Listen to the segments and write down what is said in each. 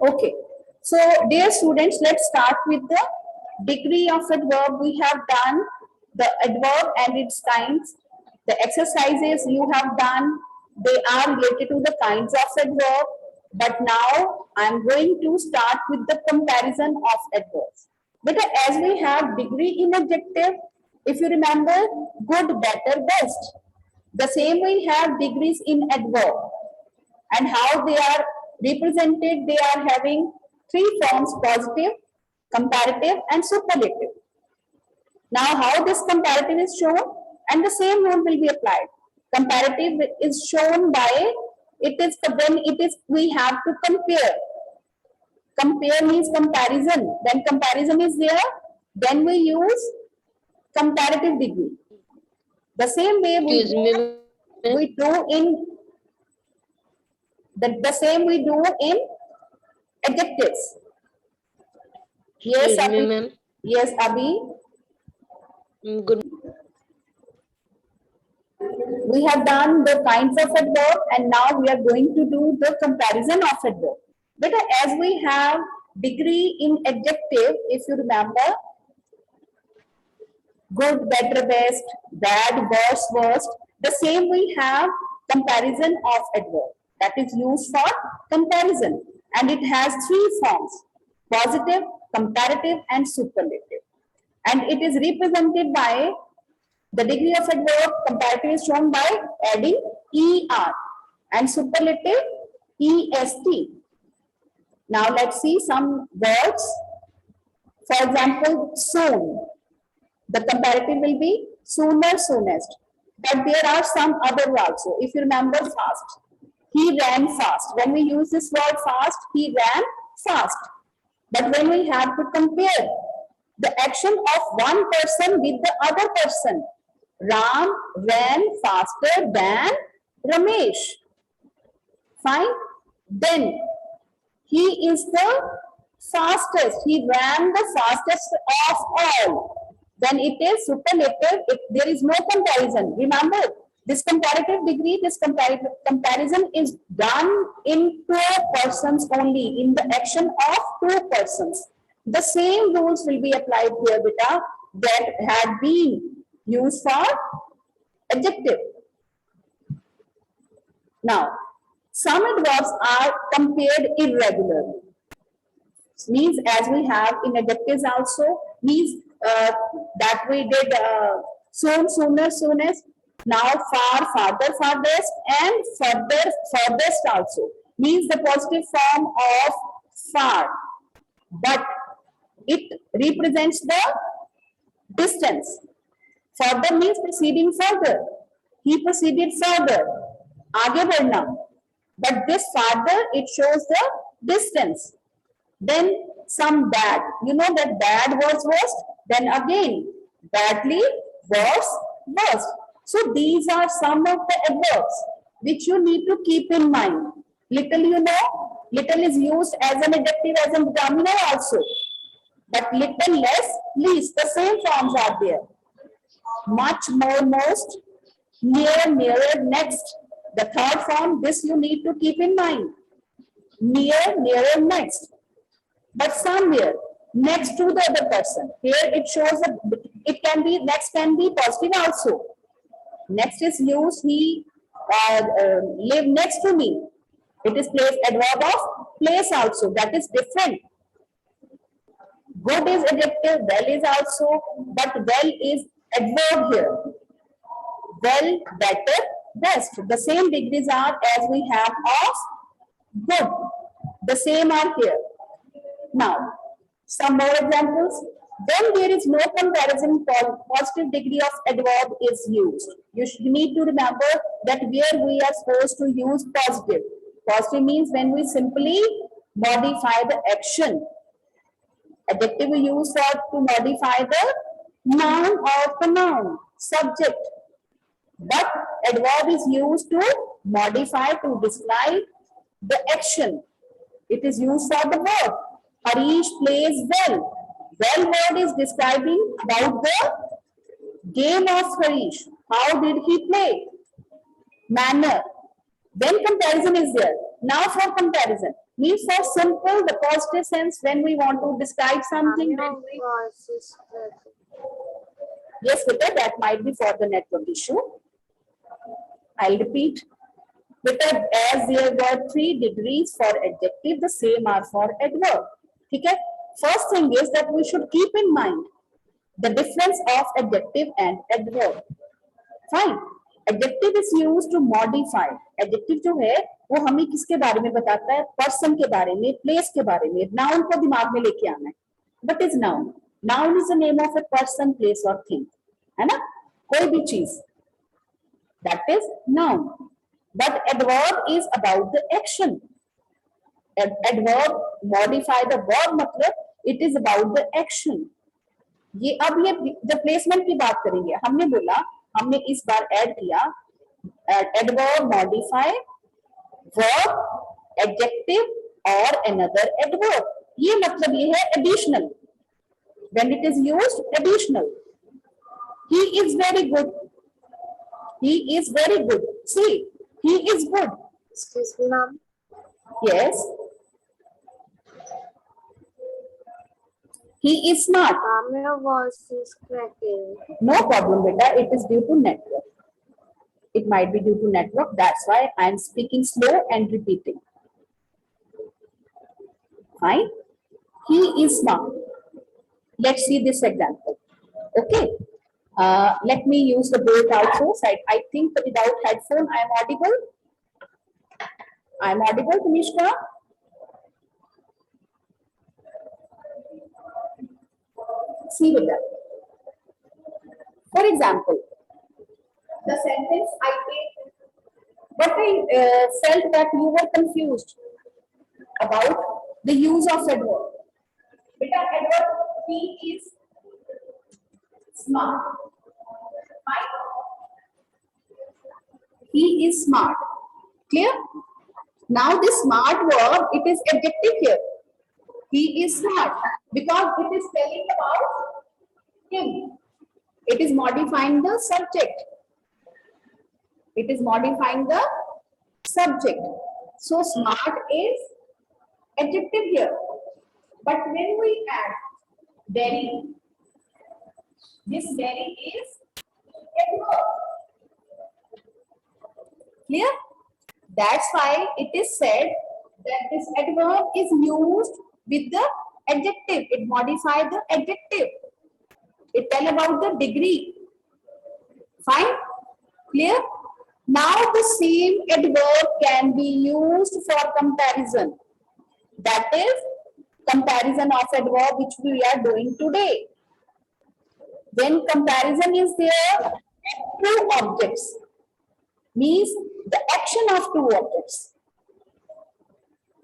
Okay. So, dear students, let's start with the degree of adverb. We have done the adverb and its kinds. The exercises you have done, they are related to the kinds of adverb. But now I am going to start with the comparison of adverbs. But as we have degree in adjective, if you remember, good, better, best. The same we have degrees in adverb, and how they are represented. They are having three forms: positive, comparative, and superlative. Now, how this comparative is shown, and the same rule will be applied. Comparative is shown by when it is we have to compare. Compare means comparison. When comparison is there, then we use comparative degree. The same way we do in the same we do in adjectives. Yes, Abhi. Yes, Abhi. Good. We have done the kinds of adverb, and now we are going to do the comparison of adverb. But as we have degree in adjective, if you remember, good, better, best, bad, worse, worst, the same we have comparison of adverb that is used for comparison, and it has three forms: positive, comparative, and superlative. And it is represented by the degree of adverb. Comparative is shown by adding er, and superlative est. Now let's see some words. For example, soon. The comparative will be sooner, soonest. But there are some other also. If you remember, fast. He ran fast. When we use this word fast, he ran fast. But when we have to compare the action of one person with the other person, Ram ran faster than Ramesh. Fine. Then he is the fastest. He ran the fastest of all. Then it is superlative. There is no comparison. Remember, this comparative degree, this comparison is done in two persons only, in the action of two persons. The same rules will be applied here, beta, that had been used for adjective. Now, some adverbs are compared irregularly. Means as we have in adjectives also, means that we did soon, sooner, soonest. Now far, farther, farthest, and further, furthest also. Means the positive form of far. But it represents the distance. Further means proceeding further. He proceeded further. Aage badhna. But this farther, it shows the distance. Then some bad. You know that bad was worst. Then again, badly, worse, worst. So these are some of the adverbs which you need to keep in mind. Little, you know, little is used as an adjective, as a determiner also. But little, less, least, the same forms are there. Much, more, most, near, nearer, next. The third form, this you need to keep in mind. Near, nearer, next. But somewhere next to the other person. Here it shows that it can be, next can be positive also. Next is used, he lived next to me. It is place, adverb of place also. That is different. Good is adjective, well is also, but well is adverb here. Well, better, best. The same degrees are as we have of good. The same are here. Now, some more examples. When there is no comparison, positive degree of adverb is used. You need to remember that where we are supposed to use positive. Positive means when we simply modify the action. Adjective we use for to modify the noun or pronoun, subject. But adverb is used to modify, to describe the action. It is used for the verb. Harish plays well. Well word is describing about the game of Harish. How did he play? Manner. Then comparison is there. Now for comparison. Means for simple, the positive sense when we want to describe something. Then we, yes, Vita, that might be for the network issue. I'll repeat. Vita, as there were 3 degrees for adjective, the same are for adverb. Okay? First thing is that we should keep in mind the difference of adjective and adverb. Fine. Adjective is used to modify. Adjective जो है वो हमें किसके बारे में बताता है? Person के बारे में, प्लेस के बारे में, नाउन को दिमाग में लेके आना है. What is noun? Noun is the name of a person, place or thing. है ना? कोई भी चीज. That is noun. But adverb is about the action. Adverb modify the verb मतलब it is about the action. ये अब ये जब प्लेसमेंट की बात करेंगे, हमने बोला, हमने इस बार ऐड किया एडवर्ब मॉडिफाई वर्ब एडजेक्टिव और अनदर एडवर्ब. ये मतलब ये है additional. When it is used additional. He is very good. He is very good. See he is good. Excuse me, ma'am. Yes. He is smart. Your voice is cracking. No problem, beta. It is due to network. It might be due to network. That's why I am speaking slow and repeating. Fine. He is smart. Let's see this example. Okay. Let me use the board also. I think without headphone, I am audible. I am audible, Tanishka. See with that. For example, the sentence I take, but I felt that you were confused about the use of adverb. Beta, adverb, he is smart. Right? He is smart. Clear? Now this smart verb, it is adjective here. He is smart because it is telling about him. It is modifying the subject. It is modifying the subject. So smart is adjective here. But when we add very, this very is adverb. Clear? That's why it is said that this adverb is used with the adjective. It modifies the adjective. It tell about the degree. Fine? Clear? Now the same adverb can be used for comparison. That is comparison of adverb which we are doing today. When comparison is there, two objects means the action of two objects.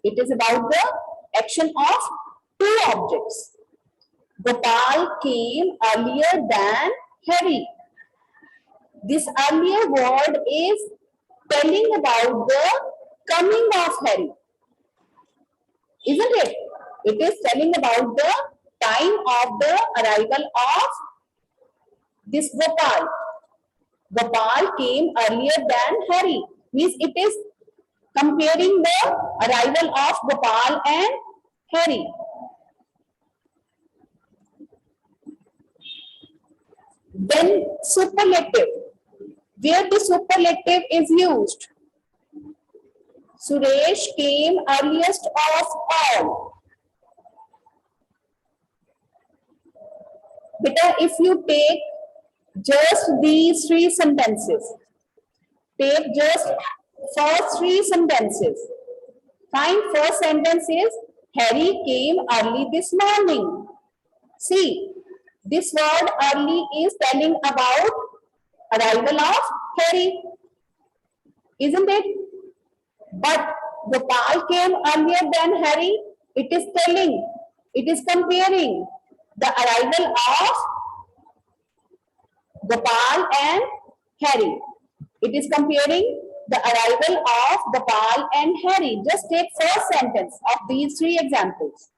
It is about the action of two objects. Gopal came earlier than Harry. This earlier word is telling about the coming of Harry. Isn't it? It is telling about the time of the arrival of this Gopal. Gopal came earlier than Harry. Means it is comparing the arrival of Gopal and Harry. Then superlative. Where the superlative is used. Suresh came earliest of all. Beta, if you take just these three sentences, take just first three sentences. Find first sentence is Harry came early this morning. See, this word early is telling about arrival of Harry. Isn't it? But Gopal came earlier than Harry. It is telling, it is comparing the arrival of Gopal and Harry. It is comparing the arrival of Gopal and Harry. Just take first sentence of these three examples.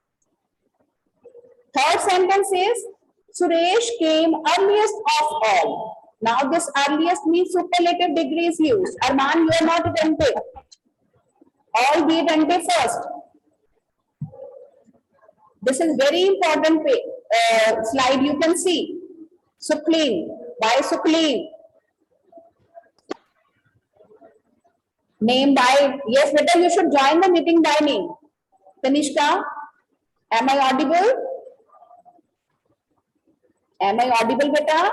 Third sentence is Suresh came earliest of all. Now this earliest means superlative degree is used. Arman, you are not attentive. All be attentive first. This is very important slide you can see. Suclean. By Suclean. Name by, yes, better you should join the meeting by name. Tanishka, am I audible? Am I audible, beta?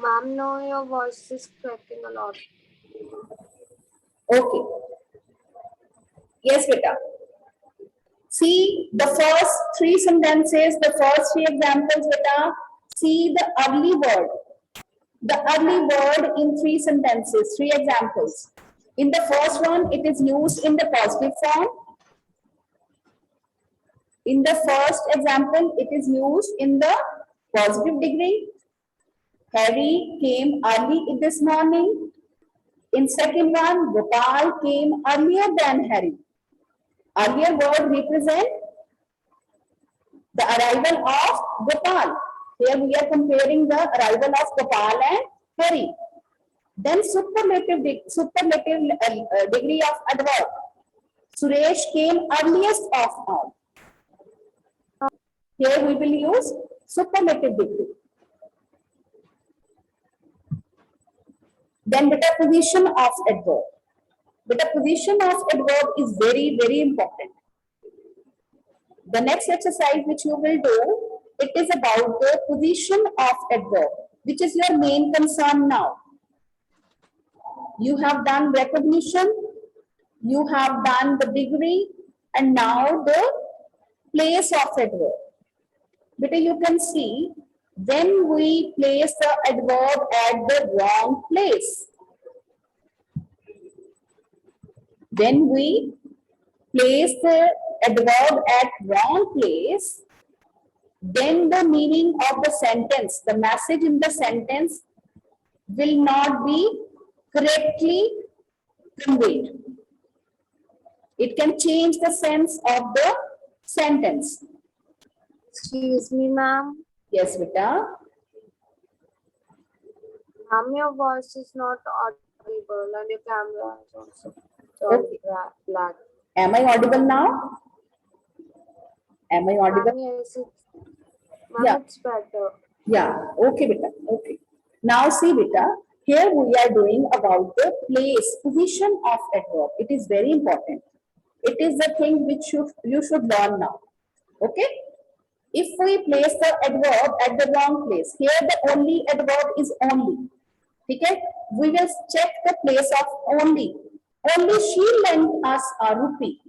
Ma'am, no, your voice is cracking a lot. Okay. Yes, beta. See the first three sentences, the first three examples, beta. See the early word. The early word in three sentences, three examples. In the first one, it is used in the positive form. In the first example, it is used in the positive degree. Harry came early this morning. In second one, Gopal came earlier than Harry. Earlier word represent the arrival of Gopal. Here we are comparing the arrival of Gopal and Harry. Then superlative degree of adverb. Suresh came earliest of all. Here we will use superlative degree. Then the position of adverb. The position of adverb is very, very important. The next exercise which you will do, it is about the position of adverb, which is your main concern now. You have done recognition, you have done the degree, and now the place of adverb. But you can see when we place the adverb at the wrong place. When we place the adverb at wrong place, then the meaning of the sentence, the message in the sentence will not be correctly conveyed. It can change the sense of the sentence. Excuse me, ma'am. Yes, beta. Ma'am, your voice is not audible and your camera is also Okay. black. Am I audible now? Am I audible? Ma'am, yes, ma'am, Yeah. it's better. Yeah, okay, beta. Okay. Now see, beta, here we are doing about the place, position of adverb. It is very important. It is the thing which you should learn now. Okay? If we place the adverb at the wrong place, here the only adverb is only. Okay? We will check the place of only. Only she lent us a rupee.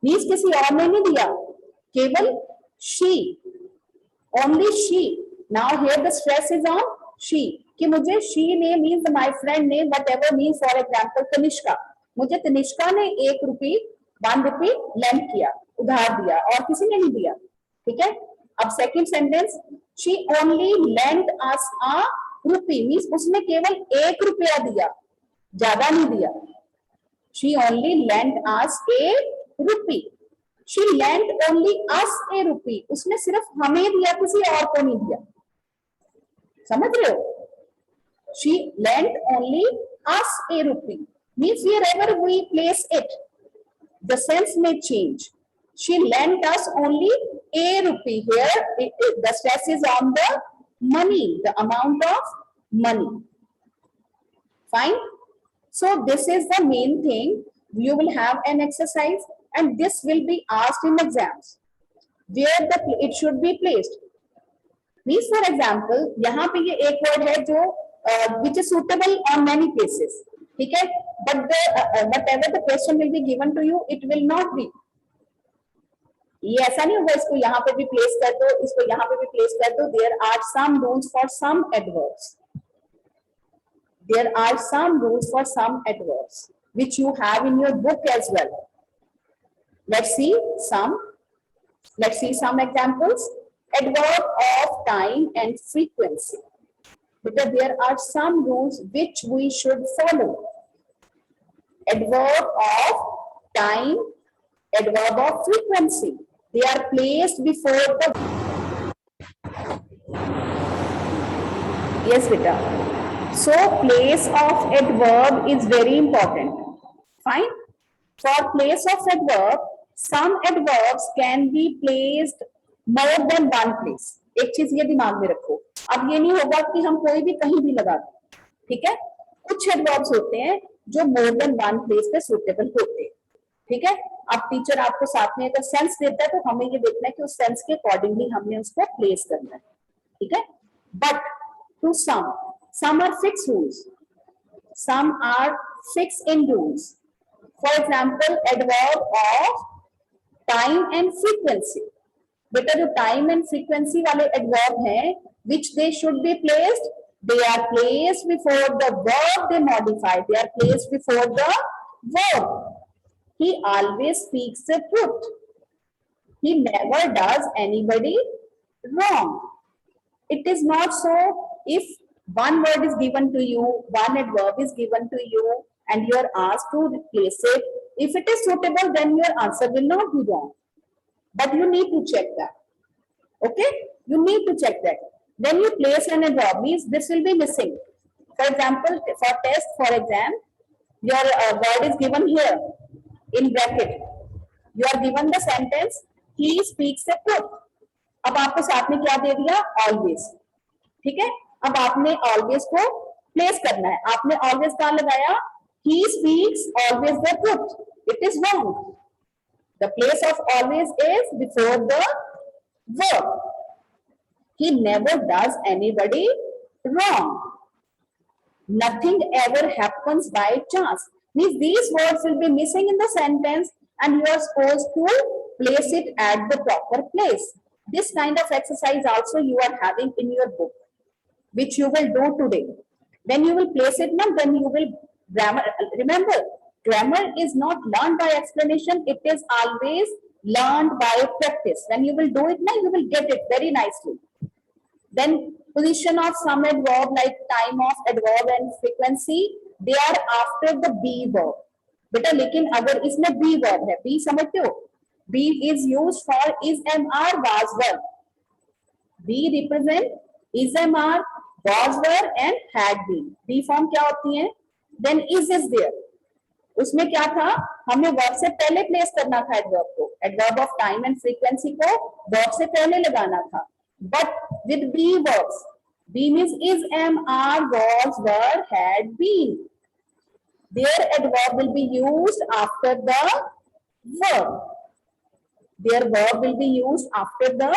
Means किसी और ने नहीं दिया, केवल she. Only she. Now here the stress is on she. कि मुझे she ने means my friend ने whatever means, for example Tanishka. मुझे तनिष्का ने 1 रुपये 1 रुपये lend किया, उधार दिया, और किसी ने नहीं दिया. ठीक है? अब second sentence, she only lent us a rupee means उसने केवल 1 रुपया दिया, ज्यादा नहीं दिया. She only lent us a rupee. She lent only us a rupee. उसने सिर्फ हमें दिया, किसी और को नहीं दिया. समझ रहे हो? She lent only us a rupee. Means wherever we place it, the sense may change. She lent us only a rupee. Here, the stress is on the money, the amount of money. Fine. So this is the main thing. You will have an exercise, and this will be asked in exams. Where it should be placed. Means for example, यहाँ पे ये एक word है जो which is suitable on many places. ठीक है? But whatever the question will be given to you, it will not be. ये ऐसा नहीं होगा इसको यहाँ पे भी place कर दो, इसको यहाँ पे भी place कर दो. There are some rules for some adverbs. There are some rules for some adverbs which you have in your book as well. Let's see some examples. Adverb of time and frequency. Because there are some rules which we should follow. Adverb of time, adverb of frequency. They are placed before the. Yes, beta. So place of adverb is very important. Fine. For place of adverb, Some adverbs can be placed more than one place. एक चीज ये दिमाग में रखो, अब ये नहीं होगा कि हम कोई भी कहीं भी लगा दें, ठीक है? कुछ एडवर्ब्स होते हैं जो मोर देन वन प्लेस पे सुटेबल होते हैं, ठीक है? अब टीचर आपको साथ में अगर सेंस देता है तो हमें ये देखना है कि उस सेंस के अकॉर्डिंगली हमने उसको प्लेस करना है, ठीक है? But two some are fixed rules, some are fixed in rules. For example, adverb of time and frequency. बेटा जो time and frequency वाले adverb हैं, which they should be placed, they are placed before the verb they modify. They are placed before the verb. He always speaks the truth. He never does anybody wrong. It is not so if one word is given to you, one adverb is given to you, and you are asked to replace it. If it is suitable, then your answer will not be wrong. But you need to check that. Okay? You need to check that. When you place an adverb, means this will be missing. For example, for test, for exam, your word is given here in bracket. You are given the sentence, he speaks the truth. अब आपको साथ में क्या दे दिया? Always. ठीक है? अब आपने always को प्लेस करना है. आपने always कहाँ लगाया? He speaks always the truth. It is wrong. The place of always is before the verb. He never does anybody wrong. Nothing ever happens by chance. Means these words will be missing in the sentence and you are supposed to place it at the proper place. This kind of exercise also you are having in your book, which you will do today. When you will place it now, then you will grammar. Remember, grammar is not learned by explanation. It is always learned by practice. When you will do it now, you will get it very nicely. Then position of some adverb like time of, adverb and frequency, they are after the be verb. बेटा लेकिन अगर इसमें be verb है, be समझते हो? Be is used for is, am, are, was, were. Be represent is, am, are, was, were and had been. Be form क्या होती है? Then is there. उसमें क्या था? हमें verb से पहले प्लेस करना था adverb को. Adverb of time and frequency को verb से पहले लगाना था. But with be verbs, be means is, am, are, was, were, had been. Their adverb will be used after the verb. Their verb will be used after the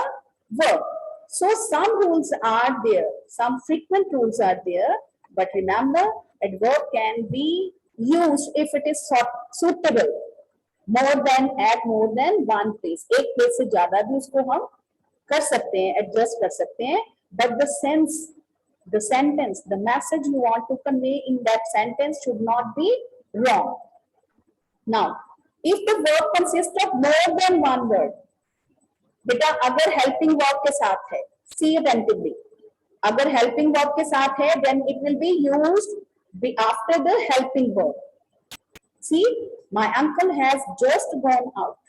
verb. So some rules are there, some frequent rules are there, but remember, adverb can be used if it is suitable more than at more than one place. एक place से ज़्यादा भी उसको हम कर सकते हैं, adjust कर सकते हैं, but the sense, the sentence, the message you want to convey in that sentence should not be wrong. Now, if the verb consists of more than one word, बेटा अगर helping verb के साथ है, see attentively. अगर helping verb के साथ है, then it will be used after the helping verb. See, my uncle has just gone out.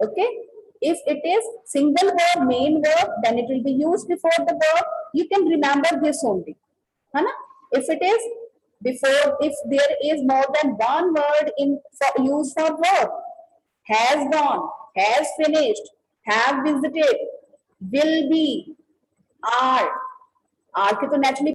Okay? If it is single verb, main verb, then it will be used before the verb. You can remember this only. है ना? If it is before, if there is more than one word in used for verb, has gone, has finished, have visited, will be, are के तो naturally